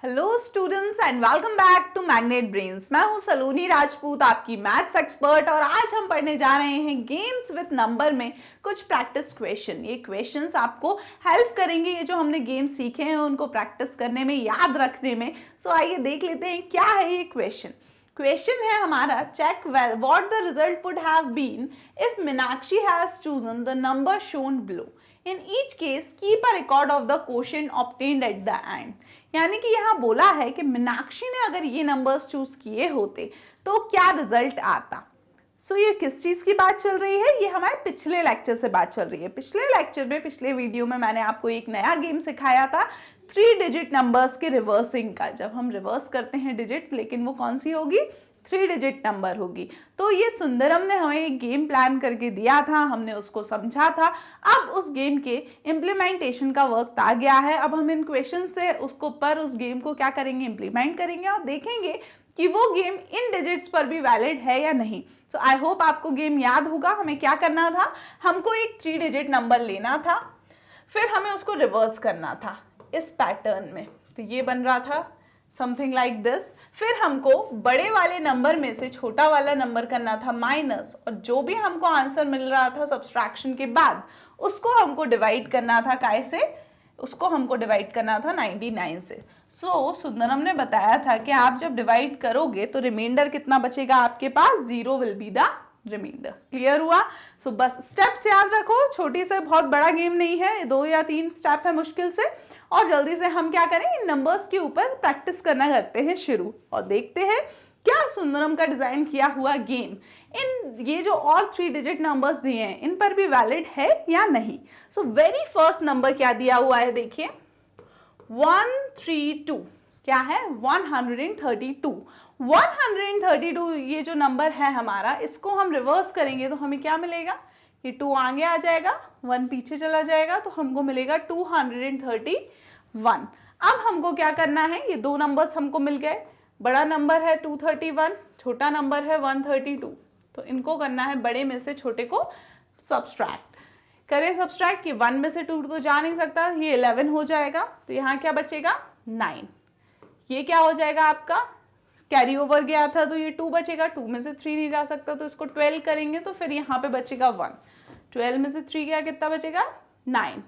Hello students and welcome back to Magnet Brains. मैं हूं सलोनी राजपूत, आपकी मैथ्स एक्सपर्ट, और आज हम पढ़ने जा रहे हैं गेम्स विद नंबर में कुछ प्रैक्टिस क्वेश्चन। ये क्वेश्चंस आपको हेल्प करेंगे, ये जो हमने गेम सीखे हैं उनको प्रैक्टिस करने में, याद रखने में। सो आइए देख लेते हैं क्या है ये क्वेश्चन है हमारा, check what the result would have been if Meenakshi has chosen the number shown below. In each case keep a record of the quotient obtained at the end. यानी कि यहाँ बोला है कि मीनाक्षी ने अगर ये नंबर्स चूज किए होते तो क्या रिजल्ट आता। ये किस चीज की बात चल रही है? ये हमारे पिछले लेक्चर से बात चल रही है। पिछले लेक्चर में, पिछले वीडियो में मैंने आपको एक नया गेम सिखाया था 3 डिजिट नंबर्स के रिवर्सिंग का। जब हम रिवर्स करते हैं डिजिट, लेकिन वो कौन सी होगी? 3 डिजिट नंबर होगी। तो ये सुंदरम ने हमें एक गेम प्लान करके दिया था, हमने उसको समझा था। अब उस गेम के इम्प्लीमेंटेशन का वक्त आ गया है। अब हम इन क्वेश्चन से उस गेम को क्या करेंगे? इम्प्लीमेंट करेंगे और देखेंगे कि वो गेम इन डिजिट्स पर भी वैलिड है या नहीं। सो आई होप आपको गेम याद होगा। हमें क्या करना था? हमको एक 3 डिजिट नंबर लेना था, फिर हमें उसको रिवर्स करना था इस पैटर्न में। तो ये बन रहा था समथिंग लाइक दिस। फिर हमको बड़े वाले नंबर में से छोटा वाला नंबर करना था माइनस, और जो भी हमको आंसर मिल रहा था सब्सट्रैक्शन के बाद, उसको हमको डिवाइड करना था काय से? उसको हमको डिवाइड करना था 99 से। सुंदरम ने बताया था कि आप जब डिवाइड करोगे तो रिमाइंडर कितना बचेगा आपके पास? 0 will be the reminder. Clear हुआ? बस स्टेप्स याद रखो, छोटी से बहुत बड़ा गेम नहीं है, 2 या 3 स्टेप है मुश्किल से। और जल्दी से हम क्या करें? इन नंबर्स के ऊपर प्रैक्टिस करना करते हैं शुरू, और देखते हैं क्या सुंदरम का डिजाइन किया हुआ गेम इन ये जो और 3 डिजिट नंबर्स दिए हैं इन पर भी वैलिड है या नहीं। वेरी फर्स्ट नंबर क्या दिया हुआ है? देखिए 132। क्या है? 132। 132 ये जो नंबर है हमारा, इसको हम रिवर्स करेंगे तो हमें क्या मिलेगा? ये 2 आगे आ जाएगा, 1 पीछे चला जाएगा, तो हमको मिलेगा 231। अब हमको क्या करना है? ये 2 नंबर्स हमको मिल गए। बड़ा नंबर है 231, छोटा नंबर है 132। तो इनको करना है बड़े में से छोटे को सब्सट्रैक्ट। करें सब्सट्रैक्ट। ये 1 में से 2 तो जा नहीं सकता, ये 11 हो जाएगा। तो यहाँ क्या बचेगा? 9। ये क्या हो जाएगा आपका? कैरी ओवर गया था तो ये 2 बचेगा, 2 में से 3 नहीं जा सकता, तो इसको 12 करेंगे तो फिर यहाँ पे बचेगा 1। 12 में से 3 गया, कितना बचेगा? 9।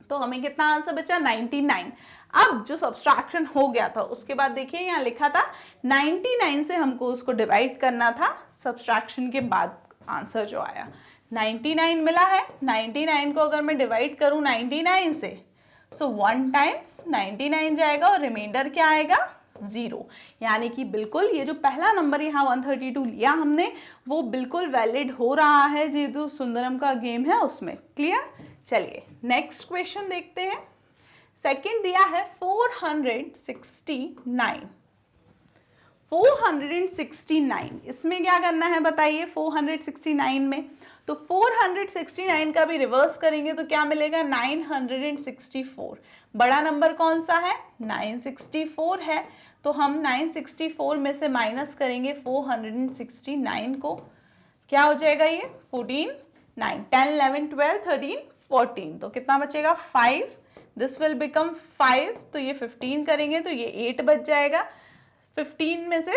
तो हमें कितना आंसर बचा? 99। अब जो सब्सट्रैक्शन हो गया था उसके बाद देखिए यहाँ लिखा था 99 से हमको उसको डिवाइड करना था सब्सट्रैक्शन के बाद। आंसर जो आया 99 मिला है। 99 को अगर मैं डिवाइड करूं 99 से, 1 टाइम्स 99 जाएगा और रिमाइंडर क्या आएगा? 0। यानी कि बिल्कुल ये जो पहला नंबर यहाँ 132 लिया हमने, वो बिल्कुल वैलिड हो रहा है ये जो सुंदरम का गेम है उसमें। क्लियर? चलिए नेक्स्ट क्वेश्चन देखते हैं। सेकंड दिया है 469। 469 इसमें क्या करना है बताइए? 469 में तो 469 का भी रिवर्स करेंगे तो क्या मिलेगा? 964। बड़ा नंबर कौन सा है? 964 है। तो हम 964 में से माइनस करेंगे 469 को, क्या हो जाएगा? ये 14, 9, 10, 11, 12, 13, 14। तो कितना बचेगा? 5। This will become 5। तो ये 15 करेंगे तो ये 8 बच जाएगा। 15 में से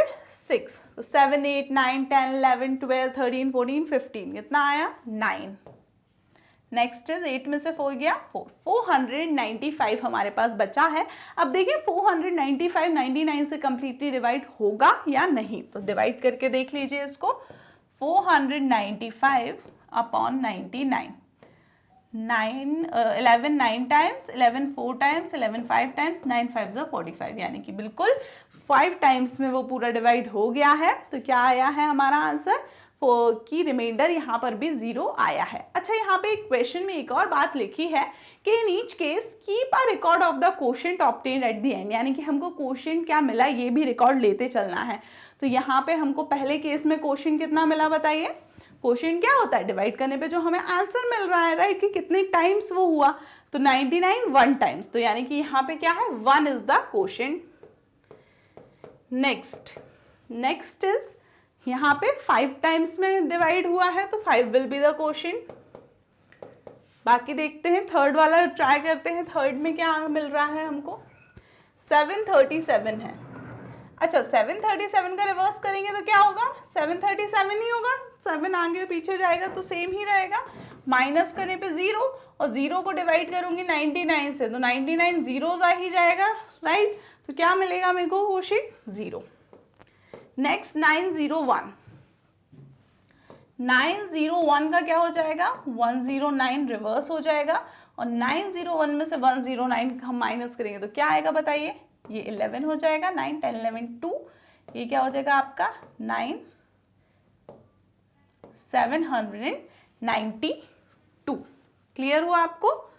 6, तो 7, 8, 9, 10, 11, 12, 13, 14, 15। कितना आया? 9। नेक्स्ट इज 8 में से 4 गया, 4। 495 हमारे पास बचा है। अब देखिए 495 99 से कंप्लीटली डिवाइड होगा या नहीं, तो डिवाइड करके देख लीजिए इसको। 495 अपॉन 99, 11 9 टाइम्स, 11 4 टाइम्स, 11 5 टाइम्स, 9 5 ज़ा 45। यानी कि बिल्कुल 5 टाइम्स में वो पूरा डिवाइड हो गया है। तो क्या आया है हमारा आंसर? की रिमाइंडर यहाँ पर भी 0 आया है। अच्छा, यहाँ पे एक क्वेश्चन में एक और बात लिखी है कि इन each case keep a record of the quotient obtained at the end. यानी कि हमको क्वोशिएंट क्या मिला ये भी रिकॉर्ड लेते चलना है। तो यहाँ पे हमको पहले केस में क्वोशिएंट कितना मिला बताइए? क्वोशिएंट क्या होता है? डिवाइड करने पे जो हमें आंसर मिल रहा है, राइट, कि कितने टाइम्स वो हुआ। तो 99 1 टाइम्स, तो यानी कि यहाँ पे क्या है? 1 is the quotient. Next is यहाँ पे 5 टाइम्स में डिवाइड हुआ है तो 5 विल बी द क्वोशिएंट। बाकी देखते हैं थर्ड वाला ट्राई करते हैं। थर्ड में क्या मिल रहा है हमको? 737 है। अच्छा 737 का रिवर्स करेंगे तो क्या होगा, 737 ही होगा, 7 आगे पीछे जाएगा तो सेम ही रहेगा। माइनस करने पे 0 और 0 को डिवाइड करूंगी 99 से तो 99 जीरोज आ ही जाएगा, राइट। तो क्या मिलेगा मेरे को, वो शीट 0। नेक्स्ट 901, 901 का क्या हो जाएगा, 109 रिवर्स हो जाएगा और 901 में से 109 हम माइनस करेंगे तो क्या आएगा बताइए, ये 11 हो जाएगा। 9 10 11 2, ये क्या हो जाएगा आपका 9 792। क्लियर हुआ आपको।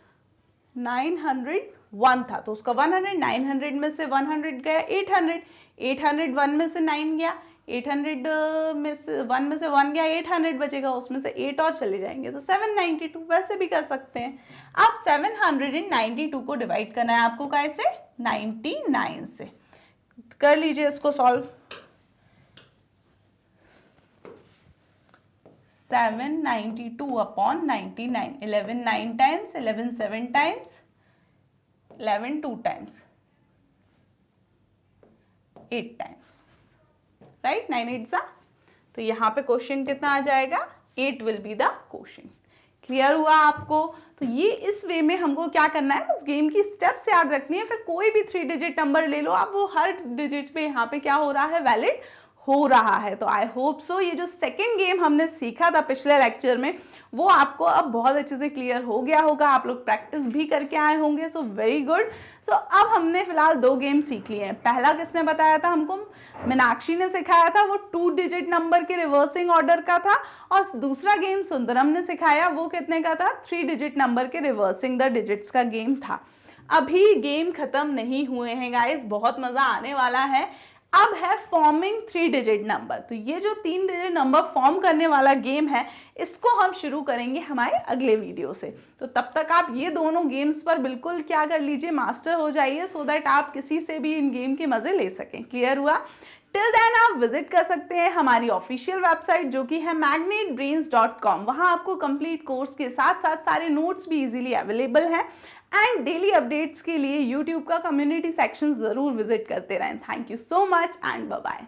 901 था तो उसका 100, 900 में से 100 गया 800, 801 में से 9 गया, 800 में से 1 में से 1 गया, 800 बचेगा, उसमें से 8 और चले जाएंगे तो 792। वैसे भी कर सकते हैं। अब 792 को डिवाइड करना है आपको कैसे, 99 से। कर लीजिए इसको solve. 792 upon 99, 11 9 times, 11 7 times, 11 2 times, 8 times, right. 9 8 सा, तो यहाँ पे क्वेश्चन कितना आ जाएगा, 8 will be the question. Clear हुआ आपको। तो ये इस वे में हमको क्या करना है, इस गेम की स्टेप्स याद रखनी है। फिर कोई भी 3 डिजिट नंबर ले लो आप, वो हर डिजिट पे यहाँ पे क्या हो रहा है, वैलिड हो रहा है। तो आई होप सो ये जो सेकंड गेम हमने सीखा था पिछले लेक्चर में, वो आपको अब बहुत अच्छे से क्लियर हो गया होगा। आप लोग प्रैक्टिस भी करके आए होंगे, सो वेरी गुड। सो अब हमने फिलहाल 2 गेम सीख लिए हैं। पहला किसने बताया था हमको, मीनाक्षी ने सिखाया था, वो 2 डिजिट नंबर के रिवर्सिंग ऑर्डर का था। और दूसरा गेम सुंदरम ने सिखाया, वो कितने का था, 3 डिजिट नंबर के रिवर्सिंग द डिजिट्स का गेम था। अभी गेम खत्म नहीं हुए हैं गाइस, बहुत मजा आने वाला है। अब है फॉर्मिंग 3 डिजिट नंबर। तो ये जो 3 डिजिट नंबर फॉर्म करने वाला गेम है, इसको हम शुरू करेंगे हमारे अगले वीडियो से। तो तब तक आप ये दोनों गेम्स पर बिल्कुल क्या कर लीजिए, मास्टर हो जाइए, सो दैट आप किसी से भी इन गेम के मजे ले सकें। क्लियर हुआ। टिल देन आप विजिट कर सकते हैं हमारी ऑफिशियल वेबसाइट जो कि है magnetbrains.com। वहां आपको कंप्लीट कोर्स के साथ साथ सारे नोट्स भी इजीली अवेलेबल हैं। एंड डेली अपडेट्स के लिए यूट्यूब का कम्युनिटी सेक्शन जरूर विजिट करते रहें। Thank you so much and bye bye.